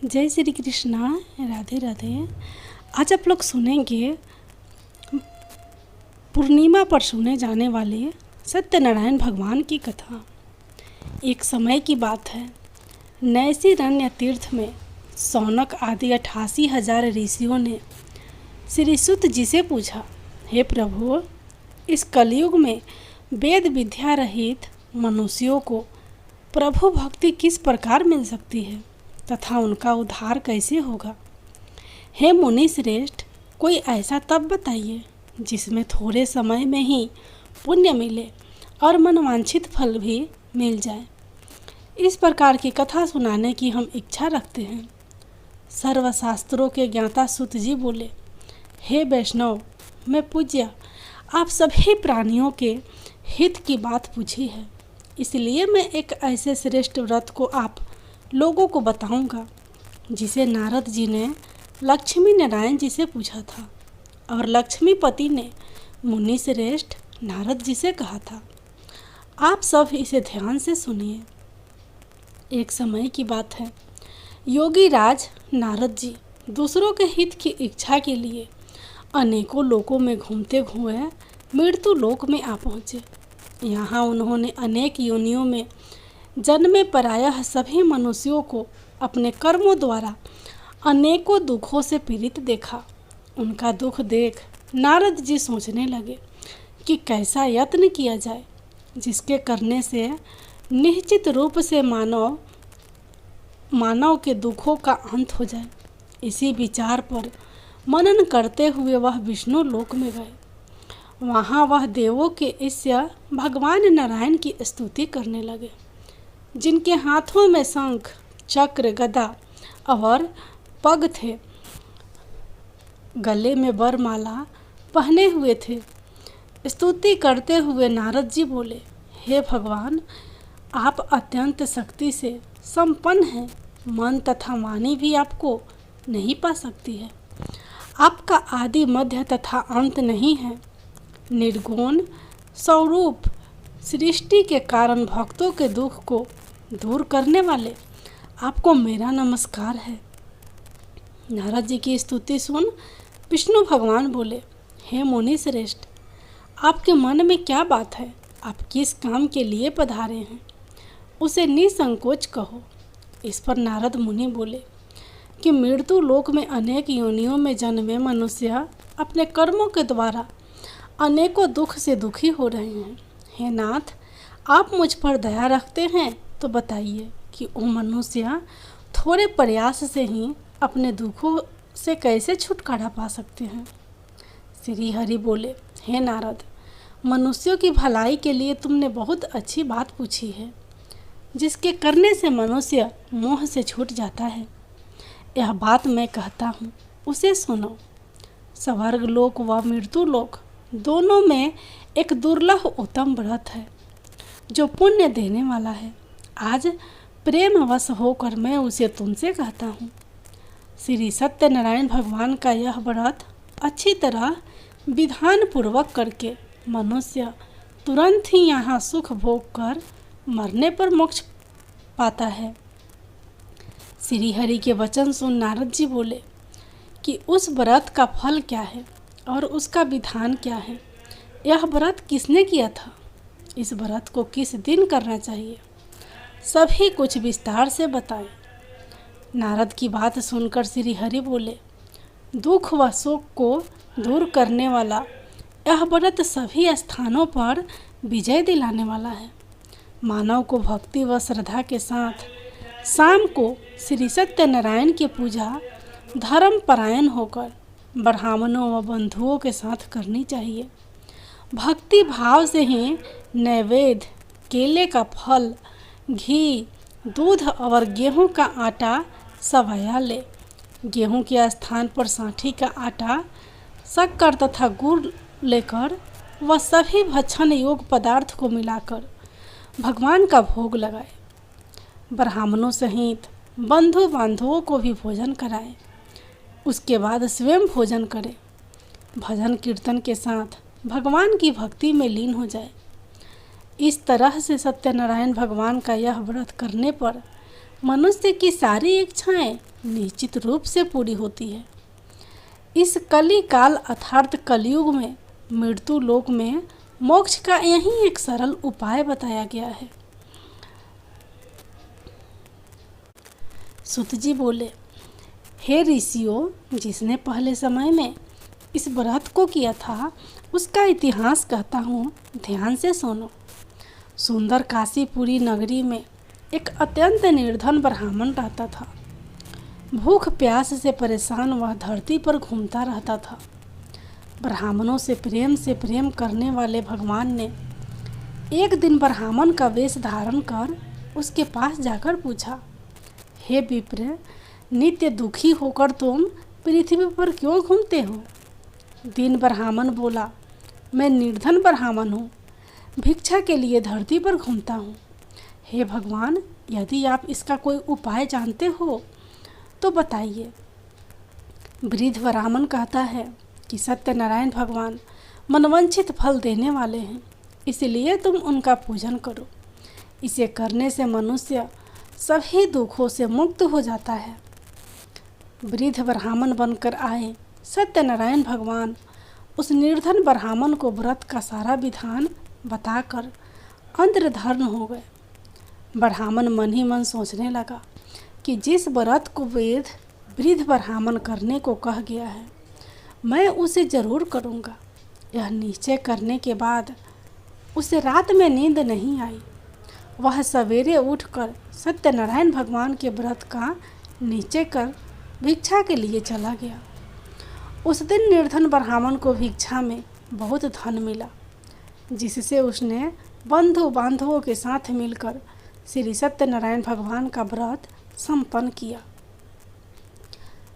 जय श्री कृष्णा। राधे राधे। आज आप लोग सुनेंगे पूर्णिमा पर सुने जाने वाले सत्यनारायण भगवान की कथा। एक समय की बात है, नैषिरण्य तीर्थ में शौनक आदि 88,000 ऋषियों ने श्री सुत जी से पूछा, हे प्रभु, इस कलयुग में वेद विद्या रहित मनुष्यों को प्रभु भक्ति किस प्रकार मिल सकती है तथा उनका उद्धार कैसे होगा। हे मुनि श्रेष्ठ, कोई ऐसा तप बताइए जिसमें थोड़े समय में ही पुण्य मिले और मनवांछित फल भी मिल जाए। इस प्रकार की कथा सुनाने की हम इच्छा रखते हैं। सर्वशास्त्रों के ज्ञाता सुत जी बोले, हे वैष्णव, मैं पूज्य आप सभी प्राणियों के हित की बात पूछी है, इसलिए मैं एक ऐसे श्रेष्ठ व्रत को आप लोगों को बताऊंगा जिसे नारद जी ने लक्ष्मी नारायण जी से पूछा था और लक्ष्मीपति ने मुनि श्रेष्ठ नारद जी से कहा था। आप सब इसे ध्यान से सुनिए। एक समय की बात है, योगी राज नारद जी दूसरों के हित की इच्छा के लिए अनेकों लोकों में घूमते हुए मृत्यु लोक में आ पहुँचे। यहाँ उन्होंने अनेक योनियों में जन्मे प्रायः सभी मनुष्यों को अपने कर्मों द्वारा अनेकों दुखों से पीड़ित देखा। उनका दुख देख नारद जी सोचने लगे कि कैसा यत्न किया जाए जिसके करने से निश्चित रूप से मानव के दुखों का अंत हो जाए। इसी विचार पर मनन करते हुए वह विष्णु लोक में गए। वहाँ वह देवों के ईश्वर भगवान नारायण की स्तुति करने लगे, जिनके हाथों में शंख, चक्र, गदा और पग थे, गले में वरमाला पहने हुए थे। स्तुति करते हुए नारद जी बोले, हे भगवान, आप अत्यंत शक्ति से संपन्न हैं। मन तथा वाणी भी आपको नहीं पा सकती है। आपका आदि मध्य तथा अंत नहीं है। निर्गुण स्वरूप सृष्टि के कारण भक्तों के दुख को दूर करने वाले आपको मेरा नमस्कार है। नारद जी की स्तुति सुन विष्णु भगवान बोले, हे मुनि श्रेष्ठ, आपके मन में क्या बात है? आप किस काम के लिए पधारे हैं, उसे निसंकोच कहो। इस पर नारद मुनि बोले कि मृत्यु लोक में अनेक योनियों में जन्मे मनुष्य अपने कर्मों के द्वारा अनेकों दुख से दुखी हो रहे हैं। हे नाथ, आप मुझ पर दया रखते हैं तो बताइए कि वो मनुष्य थोड़े प्रयास से ही अपने दुखों से कैसे छुटकारा पा सकते हैं। श्री हरि बोले, हे नारद, मनुष्यों की भलाई के लिए तुमने बहुत अच्छी बात पूछी है, जिसके करने से मनुष्य मोह से छूट जाता है। यह बात मैं कहता हूँ, उसे सुनो। स्वर्ग लोक व मृत्यु लोक दोनों में एक दुर्लभ उत्तम व्रत है जो पुण्य देने वाला है। आज प्रेमवश होकर मैं उसे तुमसे कहता हूँ। श्री सत्यनारायण भगवान का यह व्रत अच्छी तरह विधान पूर्वक करके मनुष्य तुरंत ही यहाँ सुख भोग कर मरने पर मोक्ष पाता है। श्री हरि के वचन सुन नारद जी बोले कि उस व्रत का फल क्या है और उसका विधान क्या है। यह व्रत किसने किया था? इस व्रत को किस दिन करना चाहिए? सभी कुछ विस्तार से बताएं। नारद की बात सुनकर श्री हरि बोले, दुख व शोक को दूर करने वाला यह व्रत सभी स्थानों पर विजय दिलाने वाला है। मानव को भक्ति व श्रद्धा के साथ शाम को श्री सत्यनारायण की पूजा धर्म परायण होकर ब्राह्मणों व बंधुओं के साथ करनी चाहिए। भक्ति भाव से ही नैवेद्य, केले का फल, घी, दूध और गेहूं का आटा सवाया ले। गेहूं के स्थान पर साठी का आटा, शक्कर तथा गुड़ लेकर वह सभी भक्षण योग्य पदार्थ को मिलाकर भगवान का भोग लगाए। ब्राह्मणों सहित बंधु बांधवों को भी भोजन कराए। उसके बाद स्वयं भोजन करे। भजन कीर्तन के साथ भगवान की भक्ति में लीन हो जाए। इस तरह से सत्यनारायण भगवान का यह व्रत करने पर मनुष्य की सारी इच्छाएं निश्चित रूप से पूरी होती है। इस कली काल अर्थात कलयुग में मृत्यु लोक में मोक्ष का यही एक सरल उपाय बताया गया है। सूत जी बोले, हे ऋषियों, जिसने पहले समय में इस व्रत को किया था उसका इतिहास कहता हूँ, ध्यान से सुनो। सुंदर काशीपुरी नगरी में एक अत्यंत निर्धन ब्राह्मण रहता था। भूख प्यास से परेशान वह धरती पर घूमता रहता था। ब्राह्मणों से प्रेम करने वाले भगवान ने एक दिन ब्राह्मण का वेश धारण कर उसके पास जाकर पूछा, हे विप्र, नित्य दुखी होकर तुम पृथ्वी पर क्यों घूमते हो? दीन ब्राह्मण बोला, मैं निर्धन ब्राह्मण हूँ, भिक्षा के लिए धरती पर घूमता हूँ। हे भगवान, यदि आप इसका कोई उपाय जानते हो तो बताइए। वृद्ध ब्राह्मण कहता है कि सत्यनारायण भगवान मनवांछित फल देने वाले हैं, इसलिए तुम उनका पूजन करो। इसे करने से मनुष्य सभी दुखों से मुक्त हो जाता है। वृद्ध ब्राह्मण बनकर आए सत्यनारायण भगवान उस निर्धन ब्राह्मण को व्रत का सारा विधान बताकर अंतर्धान हो गए। ब्राह्मण मन ही मन सोचने लगा कि जिस व्रत को वेद वृद्ध ब्राह्मण करने को कह गया है, मैं उसे जरूर करूँगा। यह निश्चय करने के बाद उसे रात में नींद नहीं आई। वह सवेरे उठकर सत्यनारायण भगवान के व्रत का निश्चय कर भिक्षा के लिए चला गया। उस दिन निर्धन ब्राह्मण को भिक्षा में बहुत धन मिला, जिससे उसने बंधु बांधवों के साथ मिलकर श्री सत्यनारायण भगवान का व्रत संपन्न किया।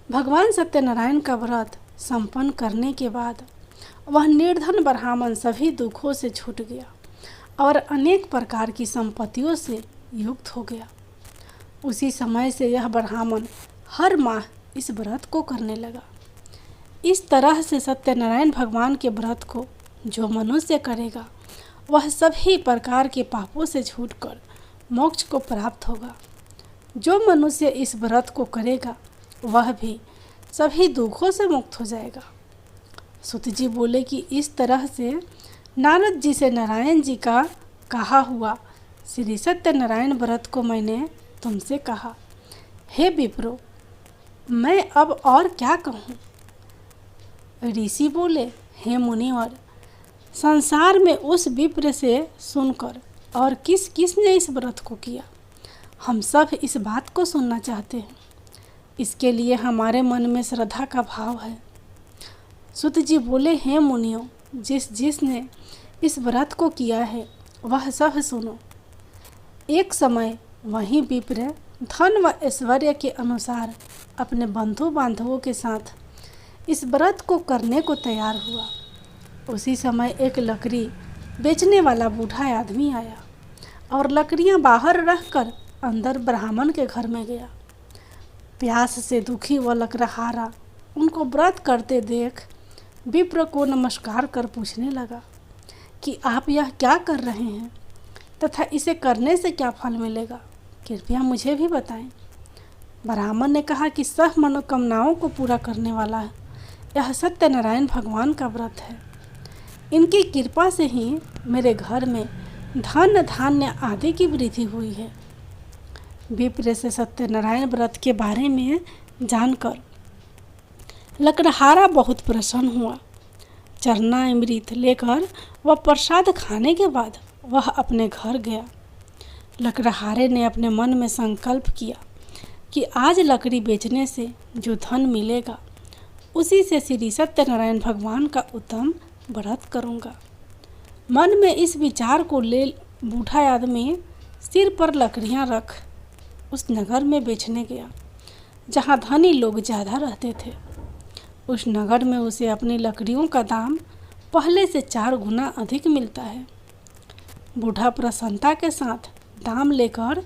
भगवान सत्यनारायण का व्रत संपन्न करने के बाद वह निर्धन ब्राह्मण सभी दुखों से छूट गया और अनेक प्रकार की संपत्तियों से युक्त हो गया। उसी समय से यह ब्राह्मण हर माह इस व्रत को करने लगा। इस तरह से सत्यनारायण भगवान के व्रत को जो मनुष्य करेगा वह सभी प्रकार के पापों से छूटकर मोक्ष को प्राप्त होगा। जो मनुष्य इस व्रत को करेगा वह भी सभी दुखों से मुक्त हो जाएगा। सूत जी बोले कि इस तरह से नारद जी से नारायण जी का कहा हुआ श्री सत्यनारायण व्रत को मैंने तुमसे कहा। हे विप्रो, मैं अब और क्या कहूँ? ऋषि बोले, हे मुनिवर, संसार में उस विप्र से सुनकर और किस किस ने इस व्रत को किया, हम सब इस बात को सुनना चाहते हैं। इसके लिए हमारे मन में श्रद्धा का भाव है। सूत जी बोले, हे मुनियों, जिसने इस व्रत को किया है वह सब सुनो। एक समय वही विप्र धन व ऐश्वर्य के अनुसार अपने बंधु बांधवों के साथ इस व्रत को करने को तैयार हुआ। उसी समय एक लकड़ी बेचने वाला बूढ़ा आदमी आया और लकड़ियां बाहर रखकर अंदर ब्राह्मण के घर में गया। प्यास से दुखी व लकड़हारा उनको व्रत करते देख विप्र को नमस्कार कर पूछने लगा कि आप यह क्या कर रहे हैं तथा इसे करने से क्या फल मिलेगा, कृपया मुझे भी बताएं। ब्राह्मण ने कहा कि सब मनोकामनाओं को पूरा करने वाला है यह सत्यनारायण भगवान का व्रत है। इनकी कृपा से ही मेरे घर में धन धान्य आदि की वृद्धि हुई है। विप्र से सत्यनारायण व्रत के बारे में जानकर लकड़हारा बहुत प्रसन्न हुआ। चरना अमृत लेकर वह प्रसाद खाने के बाद वह अपने घर गया। लकड़हारे ने अपने मन में संकल्प किया कि आज लकड़ी बेचने से जो धन मिलेगा उसी से श्री सत्यनारायण भगवान का उत्तम व्रत करूँगा। मन में इस विचार को ले बूढ़ा आदमी सिर पर लकड़ियाँ रख उस नगर में बेचने गया जहाँ धनी लोग ज़्यादा रहते थे। उस नगर में उसे अपनी लकड़ियों का दाम पहले से 4 गुना अधिक मिलता है। बूढ़ा प्रसन्नता के साथ दाम लेकर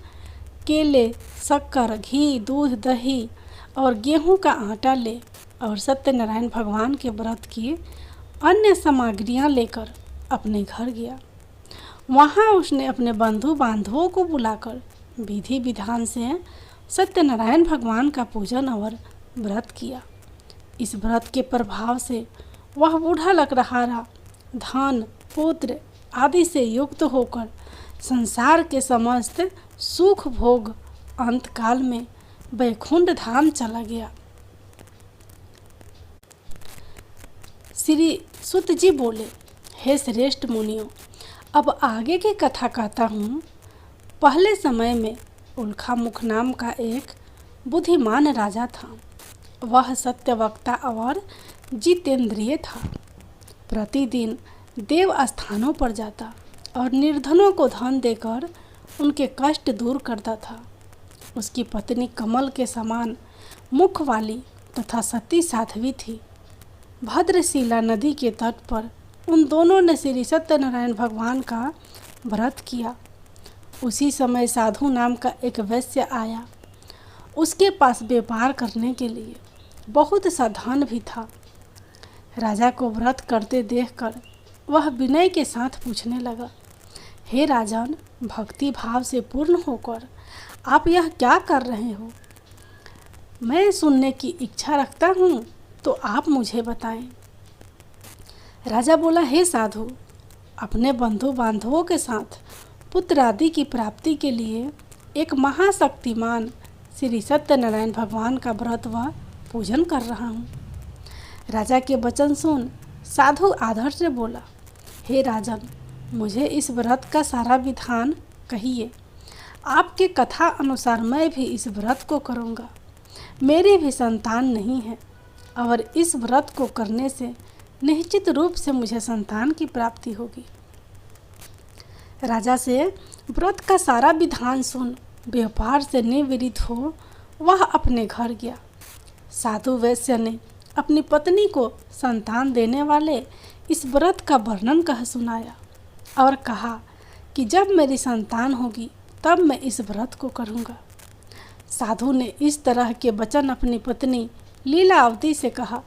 केले, शक्कर, घी, दूध, दही और गेहूं का आटा ले और सत्यनारायण भगवान के व्रत की अन्य सामग्रियां लेकर अपने घर गया। वहां उसने अपने बंधु बांधवों को बुलाकर विधि विधान से सत्यनारायण भगवान का पूजन और व्रत किया। इस व्रत के प्रभाव से वह बूढ़ा लग रहा रहा धन पुत्र आदि से युक्त होकर संसार के समस्त सुख भोग अंत काल में वैकुंठ धाम चला गया। श्री सुत जी बोले, हे श्रेष्ठ मुनियों, अब आगे की कथा कहता हूँ। पहले समय में उल्कामुख नाम का एक बुद्धिमान राजा था। वह सत्यवक्ता और जितेंद्रिय था। प्रतिदिन देव स्थानों पर जाता और निर्धनों को धन देकर उनके कष्ट दूर करता था। उसकी पत्नी कमल के समान मुख वाली तथा सती साध्वी थी। भद्रशिला नदी के तट पर उन दोनों ने श्री सत्यनारायण भगवान का व्रत किया। उसी समय साधु नाम का एक वैश्य आया। उसके पास व्यापार करने के लिए बहुत सा धन भी था। राजा को व्रत करते देखकर वह विनय के साथ पूछने लगा, हे राजन, भक्ति भाव से पूर्ण होकर आप यह क्या कर रहे हो? मैं सुनने की इच्छा रखता हूँ, तो आप मुझे बताएं। राजा बोला, हे साधु, अपने बंधु बांधवों के साथ पुत्र आदि की प्राप्ति के लिए एक महाशक्तिमान श्री सत्यनारायण भगवान का व्रत व पूजन कर रहा हूँ। राजा के वचन सुन साधु आदर से बोला, हे राजन, मुझे इस व्रत का सारा विधान कहिए। आपके कथा अनुसार मैं भी इस व्रत को करूँगा। मेरी भी संतान नहीं है और इस व्रत को करने से निश्चित रूप से मुझे संतान की प्राप्ति होगी। राजा से व्रत का सारा विधान सुन व्यापार से निवृत्त हो वह अपने घर गया। साधु वैश्य ने अपनी पत्नी को संतान देने वाले इस व्रत का वर्णन कह सुनाया और कहा कि जब मेरी संतान होगी तब मैं इस व्रत को करूँगा। साधु ने इस तरह के वचन अपनी पत्नी लीलावती से कहा।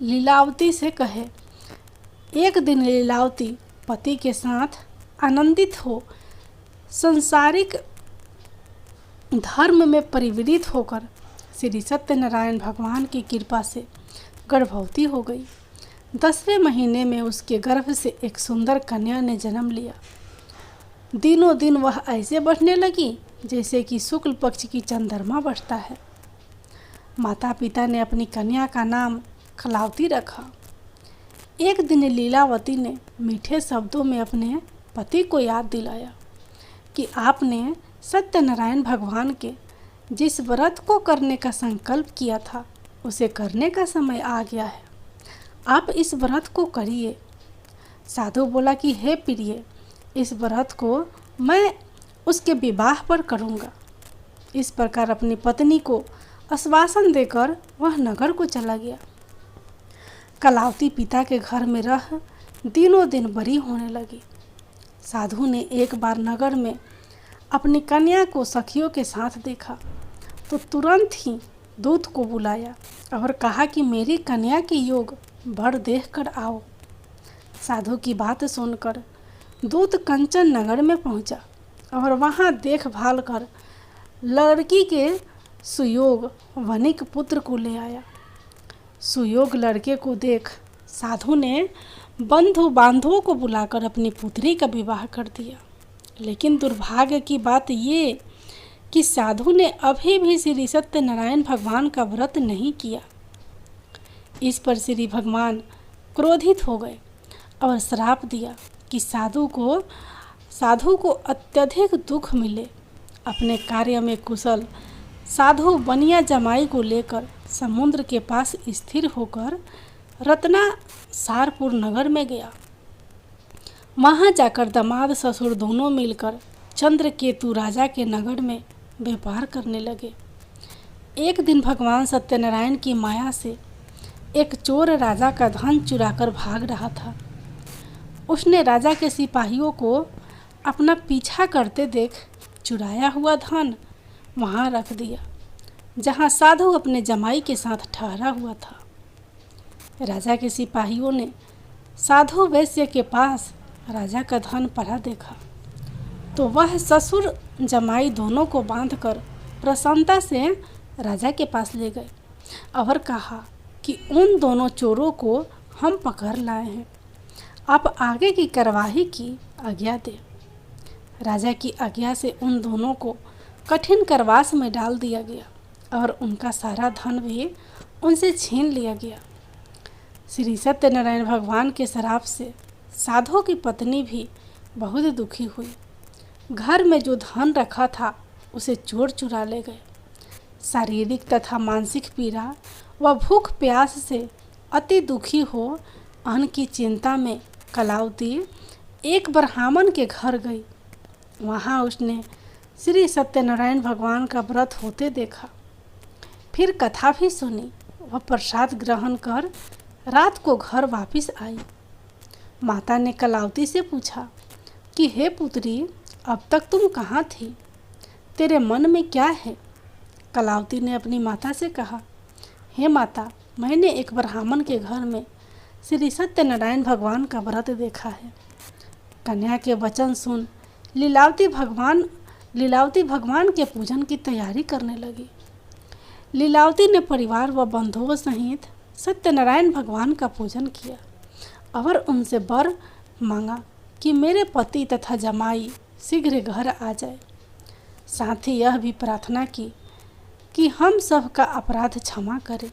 लीलावती से कहे, एक दिन लीलावती पति के साथ आनंदित हो संसारिक धर्म में परिवृत होकर श्री सत्यनारायण भगवान की कृपा से गर्भवती हो गई। 10वें महीने में उसके गर्भ से एक सुंदर कन्या ने जन्म लिया। दिनों दिन वह ऐसे बढ़ने लगी जैसे कि शुक्ल पक्ष की चंद्रमा बढ़ता है। माता पिता ने अपनी कन्या का नाम कलावती रखा। एक दिन लीलावती ने मीठे शब्दों में अपने पति को याद दिलाया कि आपने सत्यनारायण भगवान के जिस व्रत को करने का संकल्प किया था उसे करने का समय आ गया है। आप इस व्रत को करिए। साधु बोला कि हे प्रिय, इस व्रत को मैं उसके विवाह पर करूँगा। इस प्रकार अपनी पत्नी को आश्वासन देकर वह नगर को चला गया। कलावती पिता के घर में रह दिनों दिन बड़ी होने लगी। साधु ने एक बार नगर में अपनी कन्या को सखियों के साथ देखा तो तुरंत ही दूत को बुलाया और कहा कि मेरी कन्या के योग वर देख कर आओ। साधु की बात सुनकर दूत कंचन नगर में पहुंचा और वहां देखभाल कर लड़की के सुयोग वनिक पुत्र को ले आया। सुयोग लड़के को देख साधु ने बंधु बांधवों को बुलाकर अपनी पुत्री का विवाह कर दिया। लेकिन दुर्भाग्य की बात ये कि साधु ने अभी भी श्री सत्यनारायण भगवान का व्रत नहीं किया। इस पर श्री भगवान क्रोधित हो गए और श्राप दिया कि साधु को अत्यधिक दुख मिले। अपने कार्य में कुशल साधु बनिया जमाई को लेकर समुद्र के पास स्थिर होकर रत्नासारपुर नगर में गया। वहाँ जाकर दामाद ससुर दोनों मिलकर चंद्रकेतु राजा के नगर में व्यापार करने लगे। एक दिन भगवान सत्यनारायण की माया से एक चोर राजा का धन चुराकर भाग रहा था। उसने राजा के सिपाहियों को अपना पीछा करते देख चुराया हुआ धन वहाँ रख दिया जहाँ साधु अपने जमाई के साथ ठहरा हुआ था। राजा के सिपाहियों ने साधु वैश्य के पास राजा का धन पड़ा देखा तो वह ससुर जमाई दोनों को बांधकर प्रसन्नता से राजा के पास ले गए और कहा कि उन दोनों चोरों को हम पकड़ लाए हैं, आप आगे की कार्यवाही की आज्ञा दें। राजा की आज्ञा से उन दोनों को कठिन कारावास में डाल दिया गया और उनका सारा धन भी उनसे छीन लिया गया। श्री सत्यनारायण भगवान के श्राप से साधु की पत्नी भी बहुत दुखी हुई। घर में जो धन रखा था उसे चोर चुरा ले गए। शारीरिक तथा मानसिक पीड़ा व भूख प्यास से अति दुखी हो अन्न की चिंता में कलावती एक ब्राह्मण के घर गई। वहाँ उसने श्री सत्यनारायण भगवान का व्रत होते देखा। फिर कथा भी सुनी। वह प्रसाद ग्रहण कर रात को घर वापस आई। माता ने कलावती से पूछा कि हे पुत्री, अब तक तुम कहाँ थी? तेरे मन में क्या है? कलावती ने अपनी माता से कहा, हे माता, मैंने एक ब्राह्मण के घर में श्री सत्यनारायण भगवान का व्रत देखा है। कन्या के वचन सुन लीलावती भगवान के पूजन की तैयारी करने लगी। लीलावती ने परिवार व बंधुओं सहित सत्यनारायण भगवान का पूजन किया और उनसे वर मांगा कि मेरे पति तथा जमाई शीघ्र घर आ जाए। साथ ही यह भी प्रार्थना की कि हम सब का अपराध क्षमा करें।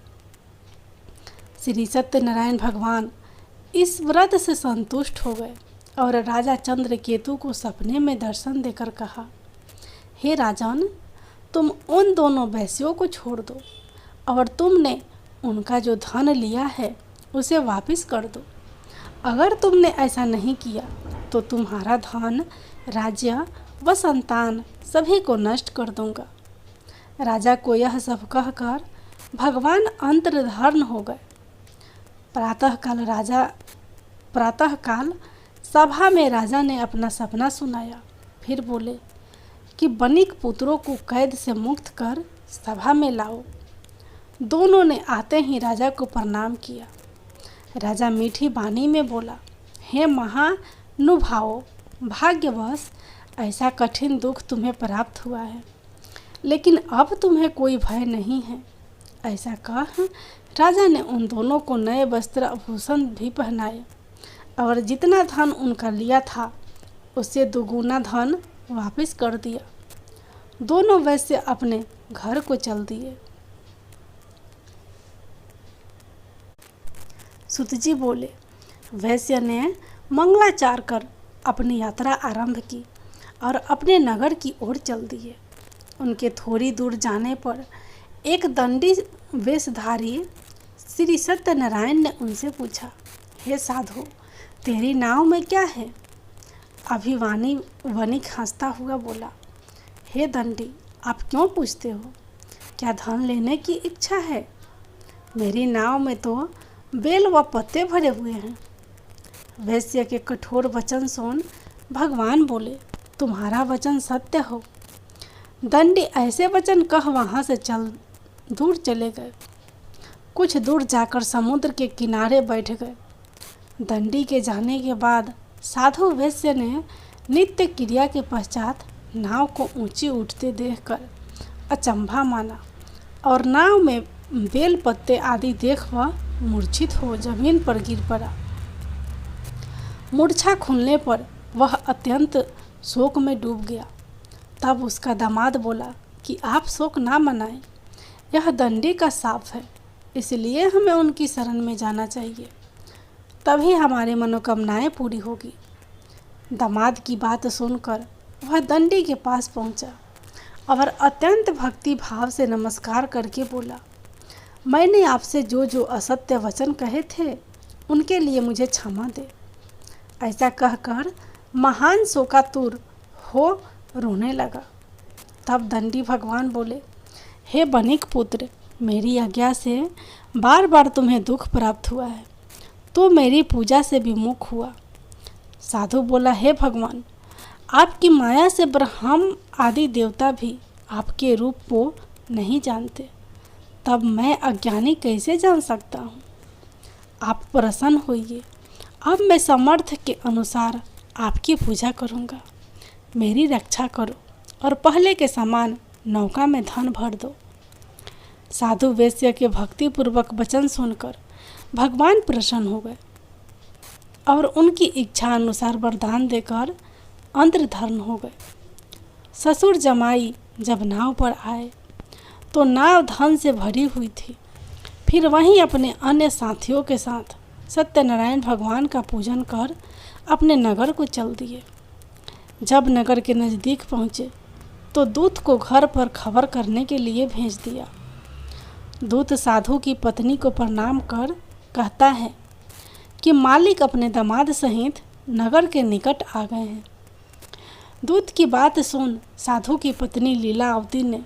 श्री सत्यनारायण भगवान इस व्रत से संतुष्ट हो गए और राजा चंद्रकेतु को सपने में दर्शन देकर कहा, हे राजन, तुम उन दोनों वैश्यों को छोड़ दो और तुमने उनका जो धन लिया है उसे वापस कर दो। अगर तुमने ऐसा नहीं किया तो तुम्हारा धन, राज्य व संतान सभी को नष्ट कर दूंगा। राजा को यह सब कहकर भगवान अंतर्धान हो गए। प्रातःकाल सभा में राजा ने अपना सपना सुनाया। फिर बोले कि बनिक पुत्रों को कैद से मुक्त कर सभा में लाओ। दोनों ने आते ही राजा को प्रणाम किया। राजा मीठी वाणी में बोला, हे महानुभावों, भाग्यवश ऐसा कठिन दुख तुम्हें प्राप्त हुआ है, लेकिन अब तुम्हें कोई भय नहीं है। ऐसा कह राजा ने उन दोनों को नए वस्त्र आभूषण भी पहनाए और जितना धन उनका लिया था उससे दुगुना धन वापस कर दिया। दोनों वैश्य अपने घर को चल दिए। सूत जी बोले, वैश्य ने मंगलाचार कर अपनी यात्रा आरंभ की और अपने नगर की ओर चल दिए। उनके थोड़ी दूर जाने पर एक दंडी वेशधारी श्री सत्यनारायण ने उनसे पूछा, हे साधु, तेरी नाव में क्या है? अभिमानी वणिक हंसता हुआ बोला, हे दंडी, आप क्यों पूछते हो? क्या धन लेने की इच्छा है? मेरी नाव में तो बेल व पत्ते भरे हुए हैं। वैश्य के कठोर वचन सुन भगवान बोले, तुम्हारा वचन सत्य हो। दंडी ऐसे वचन कह वहाँ से दूर चले गए। कुछ दूर जाकर समुद्र के किनारे बैठ गए। दंडी के जाने के बाद साधु वैश्य ने नित्य क्रिया के पश्चात नाव को ऊंची उठते देखकर अचंभा माना और नाव में बेल पत्ते आदि देख वह मूर्छित हो जमीन पर गिर पड़ा। मूर्छा खुलने पर वह अत्यंत शोक में डूब गया। तब उसका दामाद बोला कि आप शोक ना मनाएं, यह दंडी का शाप है, इसलिए हमें उनकी शरण में जाना चाहिए, तभी हमारी मनोकामनाएं पूरी होगी। दामाद की बात सुनकर वह दंडी के पास पहुंचा और अत्यंत भक्ति भाव से नमस्कार करके बोला, मैंने आपसे जो जो असत्य वचन कहे थे उनके लिए मुझे क्षमा दे। ऐसा कहकर महान शोकातुर हो रोने लगा। तब दंडी भगवान बोले, हे बनिक पुत्र, मेरी आज्ञा से बार बार तुम्हें दुख प्राप्त हुआ है, तो मेरी पूजा से विमुख हुआ। साधु बोला, हे भगवान, आपकी माया से ब्रह्म आदि देवता भी आपके रूप को नहीं जानते, तब मैं अज्ञानी कैसे जान सकता हूँ? आप प्रसन्न होइए, अब मैं समर्थ के अनुसार आपकी पूजा करूँगा। मेरी रक्षा करो और पहले के समान नौका में धन भर दो। साधु वैश्य के भक्तिपूर्वक वचन सुनकर भगवान प्रसन्न हो गए और उनकी इच्छा अनुसार वरदान देकर अंतर्धान हो गए। ससुर जमाई जब नाव पर आए तो नाव धन से भरी हुई थी। फिर वहीं अपने अन्य साथियों के साथ सत्यनारायण भगवान का पूजन कर अपने नगर को चल दिए। जब नगर के नज़दीक पहुँचे तो दूत को घर पर खबर करने के लिए भेज दिया। दूत साधु की पत्नी को प्रणाम कर कहता है कि मालिक अपने दामाद सहित नगर के निकट आ गए हैं। दूत की बात सुन साधु की पत्नी लीलावती ने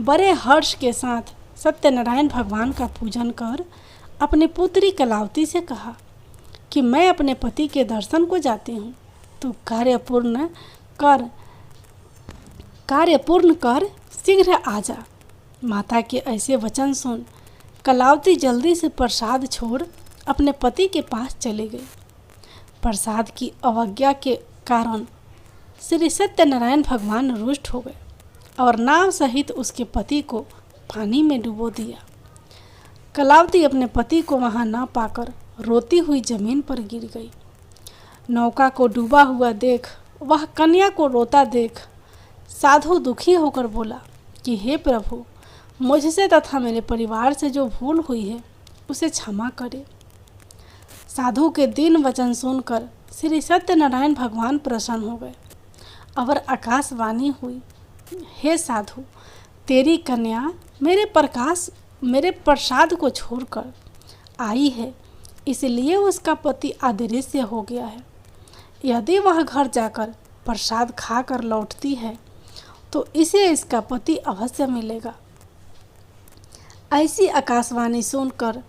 बड़े हर्ष के साथ सत्यनारायण भगवान का पूजन कर अपनी पुत्री कलावती से कहा कि मैं अपने पति के दर्शन को जाती हूँ, तू कार्य पूर्ण कर शीघ्र आ जा। माता के ऐसे वचन सुन कलावती जल्दी से प्रसाद छोड़ अपने पति के पास चले गई। प्रसाद की अवज्ञा के कारण श्री सत्यनारायण भगवान रुष्ट हो गए और नाव सहित उसके पति को पानी में डुबो दिया। कलावती अपने पति को वहां न पाकर रोती हुई जमीन पर गिर गई। नौका को डूबा हुआ देख वह कन्या को रोता देख साधु दुखी होकर बोला कि हे प्रभु, मुझसे तथा मेरे परिवार से जो भूल हुई है उसे क्षमा करे। साधु के दीन वचन सुनकर श्री सत्यनारायण भगवान प्रसन्न हो गए और आकाशवाणी हुई, हे साधु, तेरी कन्या मेरे प्रसाद को छोड़कर आई है, इसलिए उसका पति अदृश्य हो गया है। यदि वह घर जाकर प्रसाद खाकर लौटती है तो इसे इसका पति अवश्य मिलेगा। ऐसी आकाशवाणी सुनकर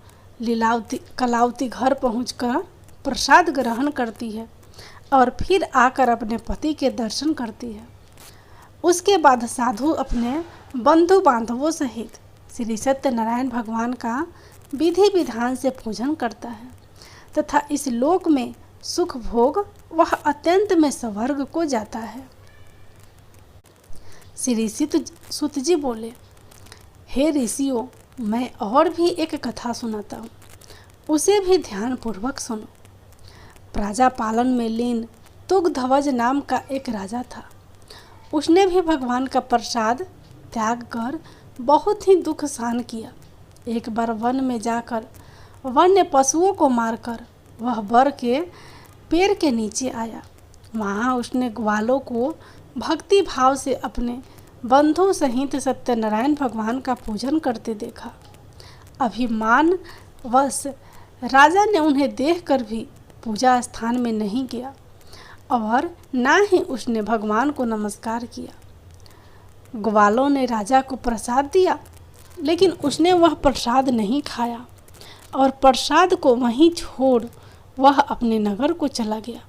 कलावती घर पहुंचकर प्रसाद ग्रहण करती है और फिर आकर अपने पति के दर्शन करती है। उसके बाद साधु अपने बंधु बांधवों सहित श्री सत्यनारायण भगवान का विधि विधान से पूजन करता है तथा इस लोक में सुख भोग वह अत्यंत में स्वर्ग को जाता है। श्री सुत जी बोले, हे ऋषियों, मैं और भी एक कथा सुनाता हूँ, उसे भी ध्यान पूर्वक सुनो। प्रजा पालन में लीन तुगध्वज नाम का एक राजा था। उसने भी भगवान का प्रसाद त्याग कर बहुत ही दुख सहन किया। एक बार वन में जाकर वन्य पशुओं को मारकर वह बर के पेड़ के नीचे आया। वहाँ उसने ग्वालों को भक्ति भाव से अपने बंधु सहित सत्यनारायण भगवान का पूजन करते देखा। अभिमान वश राजा ने उन्हें देखकर भी पूजा स्थान में नहीं गया और ना ही उसने भगवान को नमस्कार किया। ग्वालों ने राजा को प्रसाद दिया, लेकिन उसने वह प्रसाद नहीं खाया और प्रसाद को वहीं छोड़ वह अपने नगर को चला गया।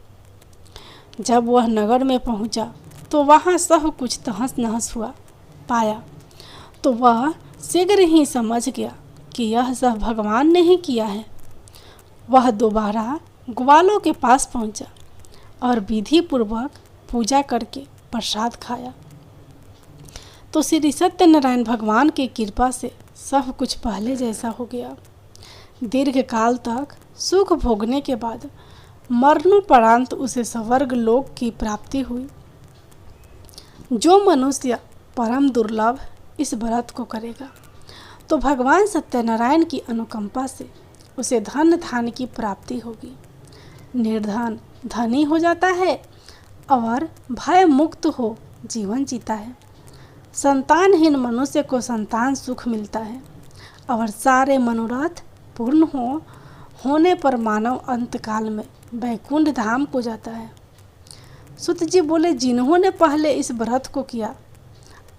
जब वह नगर में पहुंचा तो वहाँ सब कुछ तहस नहस हुआ पाया तो वह शीघ्र ही समझ गया कि यह सब भगवान ने ही किया है। वह दोबारा ग्वालों के पास पहुंचा और विधि पूर्वक पूजा करके प्रसाद खाया तो श्री सत्यनारायण भगवान की कृपा से सब कुछ पहले जैसा हो गया। दीर्घ काल तक सुख भोगने के बाद मरणोपरांत उसे स्वर्ग लोक की प्राप्ति हुई। जो मनुष्य परम दुर्लभ इस व्रत को करेगा तो भगवान सत्यनारायण की अनुकंपा से उसे धन धान की प्राप्ति होगी। निर्धन धनी हो जाता है और भय मुक्त हो जीवन जीता है। संतानहीन मनुष्य को संतान सुख मिलता है और सारे मनोरथ पूर्ण होने पर मानव अंतकाल में वैकुंठ धाम को जाता है। सुत जी बोले, जिन्होंने पहले इस व्रत को किया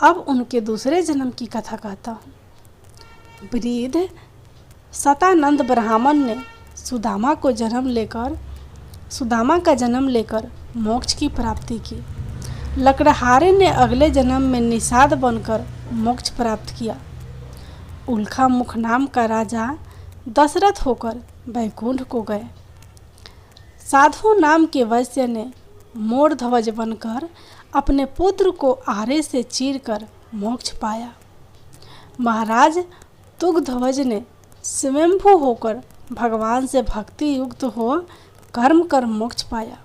अब उनके दूसरे जन्म की कथा कहता हूँ। वृद्ध सतानंद ब्राह्मण ने सुदामा का जन्म लेकर मोक्ष की प्राप्ति की। लकड़हारे ने अगले जन्म में निषाद बनकर मोक्ष प्राप्त किया। उल्खा मुख नाम का राजा दशरथ होकर वैकुंठ को गए। साधु नाम के वैश्य ने मोर ध्वज बनकर अपने पुत्र को आरे से चीरकर मोक्ष पाया। महाराज तुंगध्वज ने स्वयंभू होकर भगवान से भक्ति युक्त हो कर्म कर मोक्ष पाया।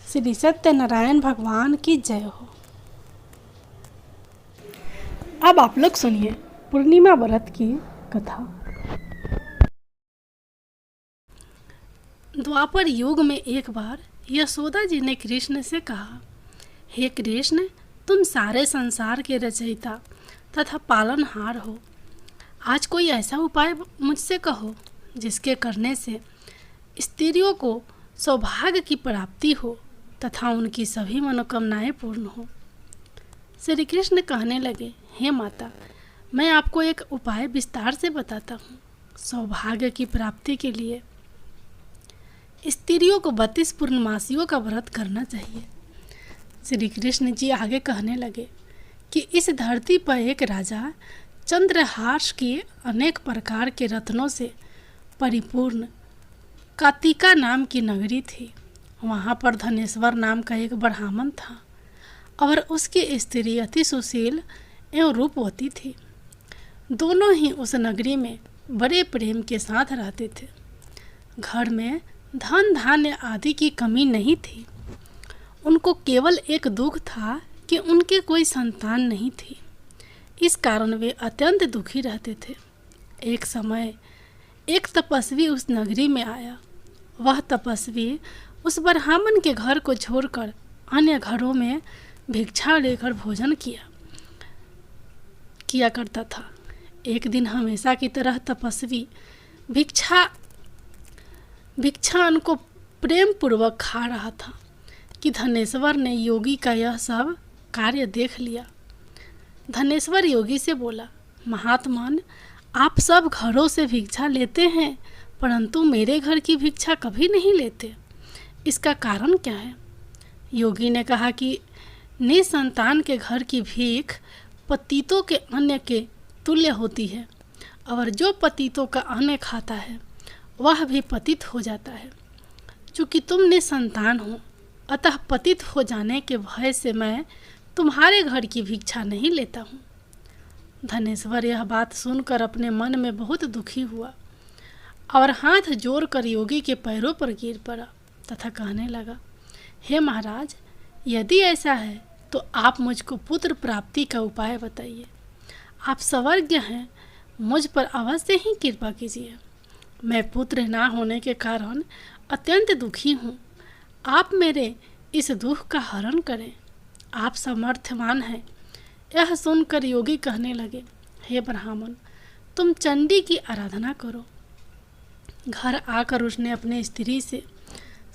श्री सत्यनारायण भगवान की जय हो। अब आप लोग सुनिए पूर्णिमा व्रत की कथा। द्वापर युग में एक बार यशोदा जी ने कृष्ण से कहा, हे कृष्ण, तुम सारे संसार के रचयिता तथा पालनहार हो। आज कोई ऐसा उपाय मुझसे कहो जिसके करने से स्त्रियों को सौभाग्य की प्राप्ति हो तथा उनकी सभी मनोकामनाएं पूर्ण हो। श्री कृष्ण कहने लगे, हे माता, मैं आपको एक उपाय विस्तार से बताता हूँ। सौभाग्य की प्राप्ति के लिए स्त्रियों को 32 पूर्णमासियों का व्रत करना चाहिए। श्री कृष्ण जी आगे कहने लगे कि इस धरती पर एक राजा चंद्रहास की अनेक प्रकार के रत्नों से परिपूर्ण कातिका नाम की नगरी थी। वहाँ पर धनेश्वर नाम का एक ब्राह्मण था और उसकी स्त्री अति सुशील एवं रूपवती थी। दोनों ही उस नगरी में बड़े प्रेम के साथ रहते थे। घर में धन धान्य आदि की कमी नहीं थी। उनको केवल एक दुख था कि उनके कोई संतान नहीं थी। इस कारण वे अत्यंत दुखी रहते थे। एक समय एक तपस्वी उस नगरी में आया। वह तपस्वी उस ब्राह्मण के घर को छोड़कर अन्य घरों में भिक्षा लेकर भोजन किया करता था। एक दिन हमेशा की तरह तपस्वी भिक्षा उनको प्रेम पूर्वक खा रहा था कि धनेश्वर ने योगी का यह सब कार्य देख लिया। धनेश्वर योगी से बोला, महात्मन, आप सब घरों से भिक्षा लेते हैं परंतु मेरे घर की भिक्षा कभी नहीं लेते। इसका कारण क्या है? योगी ने कहा कि निसंतान के घर की भीख पतितों के अन्न के तुल्य होती है और जो पतितों का अन्न खाता है वह भी पतित हो जाता है। चूँकि तुम निसंतान हो अतः पतित हो जाने के भय से मैं तुम्हारे घर की भिक्षा नहीं लेता हूँ। धनेश्वर यह बात सुनकर अपने मन में बहुत दुखी हुआ और हाथ जोड़कर योगी के पैरों पर गिर पड़ा तथा कहने लगा, हे महाराज, यदि ऐसा है तो आप मुझको पुत्र प्राप्ति का उपाय बताइए। आप सर्वज्ञ हैं, मुझ पर अवश्य ही कृपा कीजिए। मैं पुत्र ना होने के कारण अत्यंत दुखी हूँ। आप मेरे इस दुख का हरण करें। आप समर्थवान हैं। यह सुनकर योगी कहने लगे, हे ब्राह्मण, तुम चंडी की आराधना करो। घर आकर उसने अपनी स्त्री से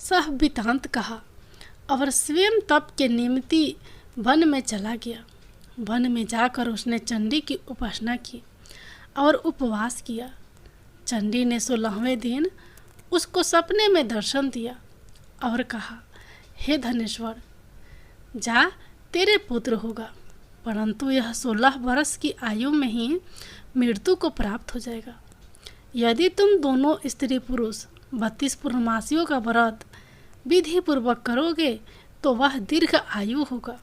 सह वृत्तांत कहा और स्वयं तप के निमित्त वन में चला गया। वन में जाकर उसने चंडी की उपासना की और उपवास किया। चंडी ने 16वें दिन उसको सपने में दर्शन दिया और कहा, हे धनेश्वर, जा, तेरे पुत्र होगा, परंतु यह 16 वर्ष की आयु में ही मृत्यु को प्राप्त हो जाएगा। यदि तुम दोनों स्त्री पुरुष 32 पूर्णमासियों का व्रत विधि पूर्वक करोगे तो वह दीर्घ आयु होगा।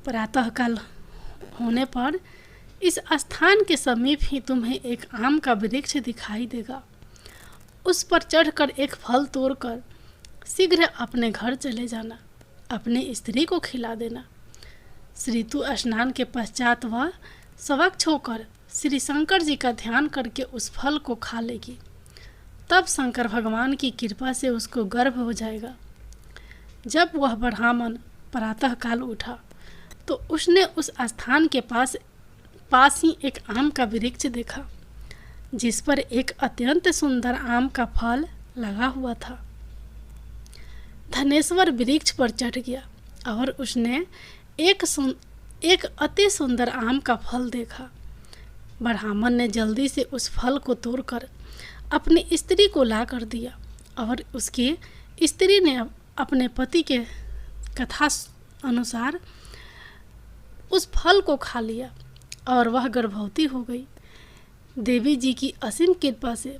प्रातःकाल होने पर इस स्थान के समीप ही तुम्हें एक आम का वृक्ष दिखाई देगा। उस पर चढ़कर एक फल तोड़कर शीघ्र अपने घर चले जाना। अपनी स्त्री को खिला देना। ऋतु स्नान के पश्चात वह स्वच्छ होकर श्री शंकर जी का ध्यान करके उस फल को खा लेगी। तब शंकर भगवान की कृपा से उसको गर्भ हो जाएगा। जब वह ब्राह्मण प्रातःकाल उठा तो उसने उस स्थान के पास ही एक आम का वृक्ष देखा जिस पर एक अत्यंत सुंदर आम का फल लगा हुआ था। धनेश्वर वृक्ष पर चढ़ गया और उसने एक अति सुंदर आम का फल देखा। ब्राह्मण ने जल्दी से उस फल को तोड़कर अपनी स्त्री को ला कर दिया और उसकी स्त्री ने अपने पति के कथा अनुसार उस फल को खा लिया और वह गर्भवती हो गई। देवी जी की असीम कृपा से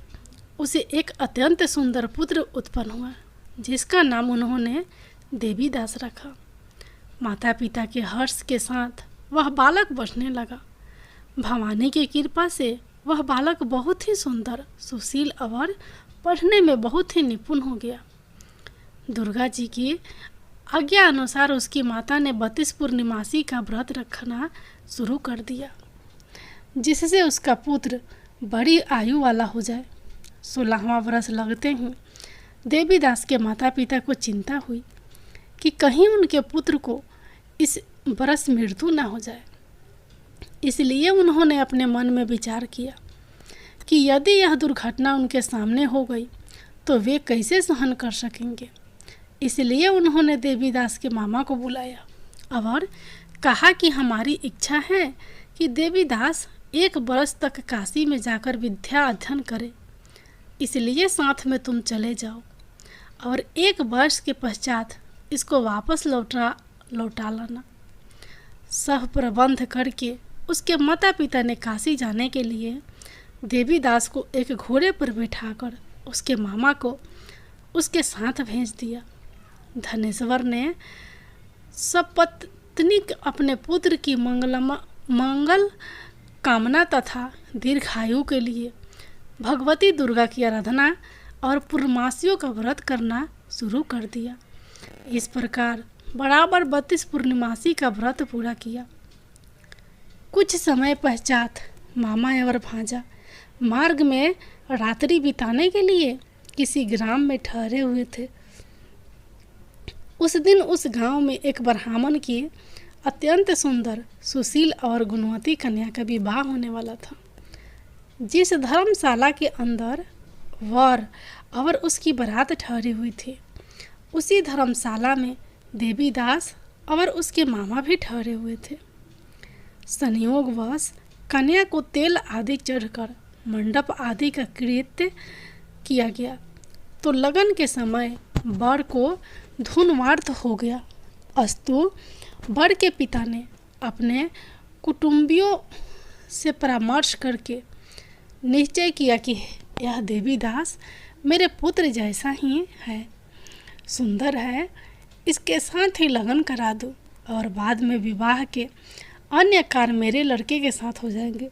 उसे एक अत्यंत सुंदर पुत्र उत्पन्न हुआ जिसका नाम उन्होंने देवी दास रखा। माता पिता के हर्ष के साथ वह बालक बढ़ने लगा। भवानी की कृपा से वह बालक बहुत ही सुंदर, सुशील और पढ़ने में बहुत ही निपुण हो गया। दुर्गा जी की आज्ञा अनुसार उसकी माता ने 32 पूर्णिमासी का व्रत रखना शुरू कर दिया, जिससे उसका पुत्र बड़ी आयु वाला हो जाए। 16वां वर्ष लगते ही देवीदास के माता पिता को चिंता हुई कि कहीं उनके पुत्र को इस वर्ष मृत्यु ना हो जाए। इसलिए उन्होंने अपने मन में विचार किया कि यदि यह दुर्घटना उनके सामने हो गई तो वे कैसे सहन कर सकेंगे। इसलिए उन्होंने देवीदास के मामा को बुलाया और कहा कि हमारी इच्छा है कि देवीदास 1 वर्ष तक काशी में जाकर विद्या अध्ययन करे, इसलिए साथ में तुम चले जाओ और 1 वर्ष के पश्चात इसको वापस लौटा लाना। सब प्रबंध करके उसके माता पिता ने काशी जाने के लिए देवीदास को एक घोड़े पर बिठाकर उसके मामा को उसके साथ भेज दिया। धनेश्वर ने सपत्नी अपने पुत्र की मंगल कामना तथा दीर्घायु के लिए भगवती दुर्गा की आराधना और पूर्णमासियों का व्रत करना शुरू कर दिया। इस प्रकार बराबर 32 पूर्णिमासी का व्रत पूरा किया। कुछ समय पश्चात मामा और भांजा मार्ग में रात्रि बिताने के लिए किसी ग्राम में ठहरे हुए थे। उस दिन उस गांव में एक ब्राह्मण की अत्यंत सुंदर, सुशील और गुणवती कन्या का विवाह होने वाला था। जिस धर्मशाला के अंदर वर और उसकी बारात ठहरी हुई थी, उसी धर्मशाला में देवीदास और उसके मामा भी ठहरे हुए थे। संयोगवश कन्या को तेल आदि चढ़कर मंडप आदि का कृत्य किया गया तो लगन के समय वर को धूनवार्थ हो गया। अस्तु वर के पिता ने अपने कुटुंबियों से परामर्श करके निश्चय किया कि यह देवीदास मेरे पुत्र जैसा ही है, सुंदर है, इसके साथ ही लगन करा दो और बाद में विवाह के अन्य कार्य मेरे लड़के के साथ हो जाएंगे।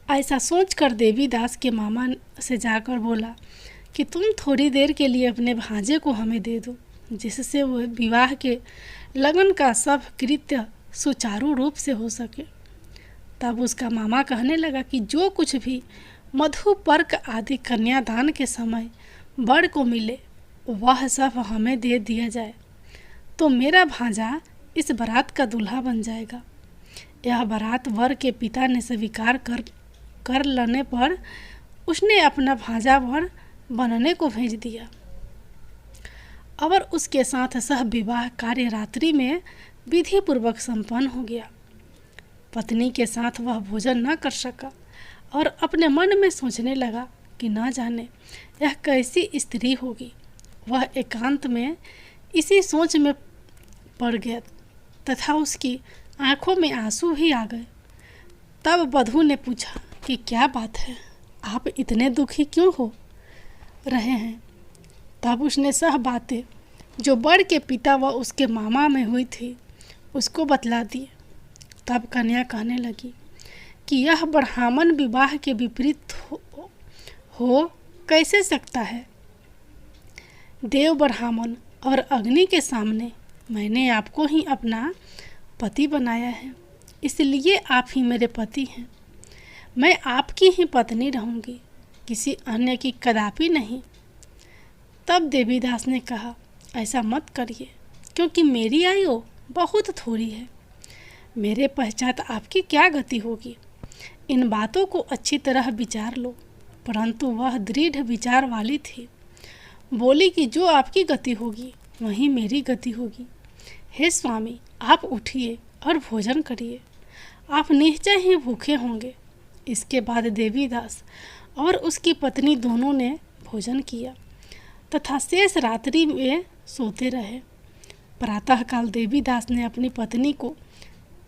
ऐसा सोचकर देवीदास के मामा से जाकर बोला कि तुम थोड़ी देर के लिए अपने भांजे को हमें दे दो, जिससे वह विवाह के लगन का सब कृत्य सुचारू रूप से हो सके। तब उसका मामा कहने लगा कि जो कुछ भी मधुपर्क आदि कन्यादान के समय वर को मिले वह सब हमें दे दिया जाए, तो मेरा भांजा इस बारात का दूल्हा बन जाएगा। यह बारात वर के पिता ने स्वीकार कर लेने पर उसने अपना भांजा वर बनने को भेज दिया और उसके साथ सह विवाह कार्य रात्रि में विधि पूर्वक संपन्न हो गया। पत्नी के साथ वह भोजन न कर सका और अपने मन में सोचने लगा कि न जाने यह कैसी स्त्री होगी। वह एकांत में इसी सोच में पड़ गया तथा उसकी आंखों में आंसू भी आ गए। तब वधू ने पूछा कि क्या बात है, आप इतने दुखी क्यों हो रहे हैं। तब उसने सब बातें जो वर के पिता व उसके मामा में हुई थी उसको बतला दिए। तब कन्या कहने लगी कि यह ब्राह्मण विवाह के विपरीत हो कैसे सकता है। देव ब्राह्मण और अग्नि के सामने मैंने आपको ही अपना पति बनाया है, इसलिए आप ही मेरे पति हैं। मैं आपकी ही पत्नी रहूंगी, किसी अन्य की कदापि नहीं। तब देवीदास ने कहा, ऐसा मत करिए, क्योंकि मेरी आयु बहुत थोड़ी है। मेरे पश्चात आपकी क्या गति होगी। इन बातों को अच्छी तरह विचार लो। परंतु वह दृढ़ विचार वाली थी। बोली कि जो आपकी गति होगी वहीं मेरी गति होगी। हे स्वामी, आप उठिए और भोजन करिए, आप निश्चय ही भूखे होंगे। इसके बाद देवीदास और उसकी पत्नी दोनों ने भोजन किया तथा शेष रात्रि में सोते रहे। प्रातःकाल देवीदास ने अपनी पत्नी को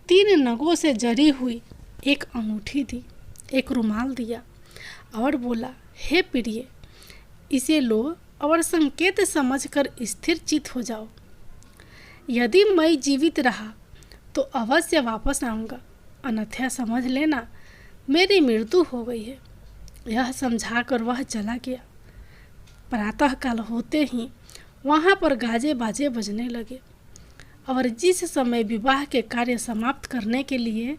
3 नगों से जरी हुई एक अंगूठी दी, एक रुमाल दिया और बोला, हे प्रिय, इसे लो और संकेत समझकर स्थिर चित हो जाओ। यदि मैं जीवित रहा तो अवश्य वापस आऊँगा, अन्यथा समझ लेना मेरी मृत्यु हो गई है। यह समझाकर वह चला गया। प्रातःकाल होते ही वहाँ पर गाजे बाजे बजने लगे और जिस समय विवाह के कार्य समाप्त करने के लिए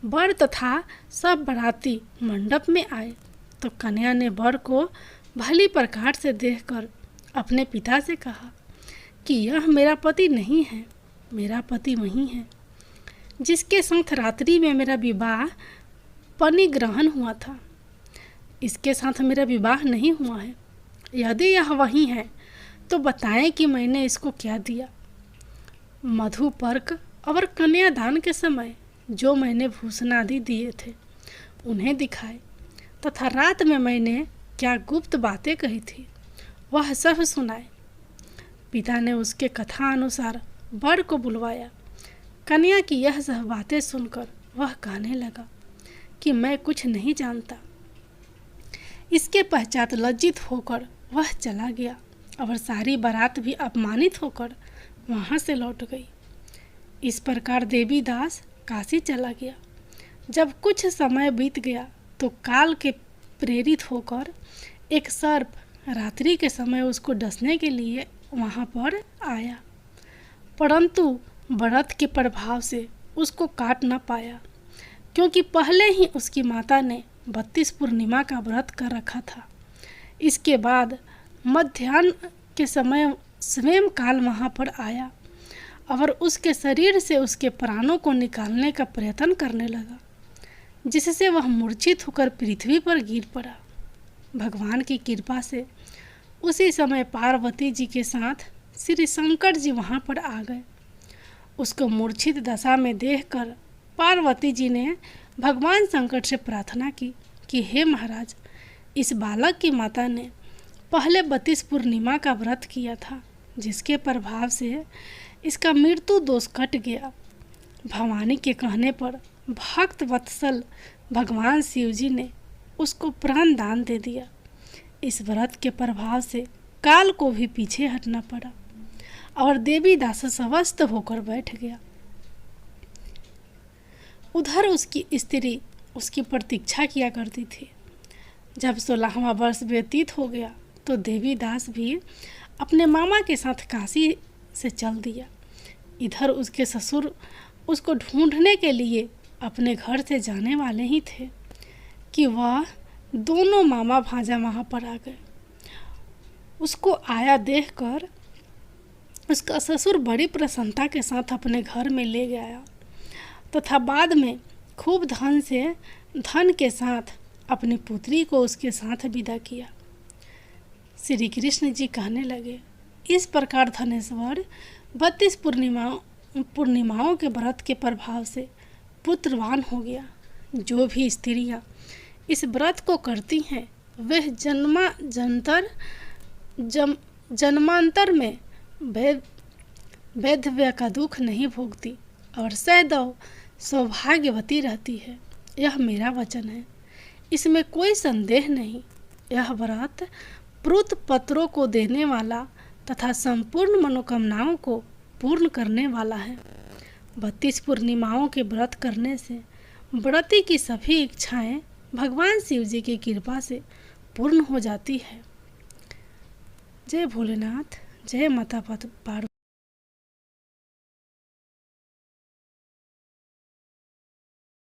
वर तथा सब बाराती मंडप में आए तो कन्या ने वर को भली प्रकार से देखकर अपने पिता से कहा कि यह मेरा पति नहीं है, मेरा पति वही है जिसके साथ रात्रि में मेरा विवाह पनिग्रहण हुआ था। इसके साथ मेरा विवाह नहीं हुआ है। यदि यह वही है तो बताएं कि मैंने इसको क्या दिया। मधुपर्क और कन्यादान के समय जो मैंने भूषण आदि दिए थे उन्हें दिखाए तथा रात में मैंने क्या गुप्त बातें कही थी वह सब सुनाए। पिता ने उसके कथा अनुसार वर को बुलवाया। कन्या की यह सब बातें सुनकर वह कहने लगा कि मैं कुछ नहीं जानता। इसके पश्चात लज्जित होकर वह चला गया और सारी बारात भी अपमानित होकर वहाँ से लौट गई। इस प्रकार देवीदास काशी चला गया। जब कुछ समय बीत गया तो काल के प्रेरित होकर एक सर्प रात्रि के समय उसको डसने के लिए वहाँ पर आया, परंतु व्रत के प्रभाव से उसको काट न पाया, क्योंकि पहले ही उसकी माता ने 32 पूर्णिमा का व्रत कर रखा था। इसके बाद मध्याह्न के समय स्वयं काल वहाँ पर आया और उसके शरीर से उसके प्राणों को निकालने का प्रयत्न करने लगा, जिससे वह मूर्छित होकर पृथ्वी पर गिर पड़ा। भगवान की कृपा से उसी समय पार्वती जी के साथ श्री शंकर जी वहाँ पर आ गए। उसको मूर्छित दशा में देखकर पार्वती जी ने भगवान शंकर से प्रार्थना की कि हे महाराज, इस बालक की माता ने पहले 32 पूर्णिमा का व्रत किया था, जिसके प्रभाव से इसका मृत्यु दोष कट गया। भवानी के कहने पर भक्त वत्सल भगवान शिव जी ने उसको प्राण दान दे दिया। इस व्रत के प्रभाव से काल को भी पीछे हटना पड़ा और देवीदास स्वस्थ होकर बैठ गया। उधर उसकी स्त्री उसकी प्रतीक्षा किया करती थी। जब 16वां वर्ष व्यतीत हो गया तो देवीदास भी अपने मामा के साथ काशी से चल दिया। इधर उसके ससुर उसको ढूंढने के लिए अपने घर से जाने वाले ही थे कि वह दोनों मामा भांजा वहाँ पर आ गए। उसको आया देखकर उसका ससुर बड़ी प्रसन्नता के साथ अपने घर में ले गया तथा बाद में खूब धन के साथ अपनी पुत्री को उसके साथ विदा किया। श्री कृष्ण जी कहने लगे, इस प्रकार धनेश्वर 32 पूर्णिमाओं के व्रत के प्रभाव से पुत्रवान हो गया। जो भी स्त्रियां इस व्रत को करती हैं वह जन्मांतर में वैधव्य का दुख नहीं भोगती और सदैव सौभाग्यवती रहती है। यह मेरा वचन है, इसमें कोई संदेह नहीं। यह व्रत प्रुत पत्रों को देने वाला तथा संपूर्ण मनोकामनाओं को पूर्ण करने वाला है। 32 पूर्णिमाओं के व्रत करने से व्रती की सभी इच्छाएं भगवान शिव जी की कृपा से पूर्ण हो जाती है। जय भोलेनाथ, जय माता पार्वती।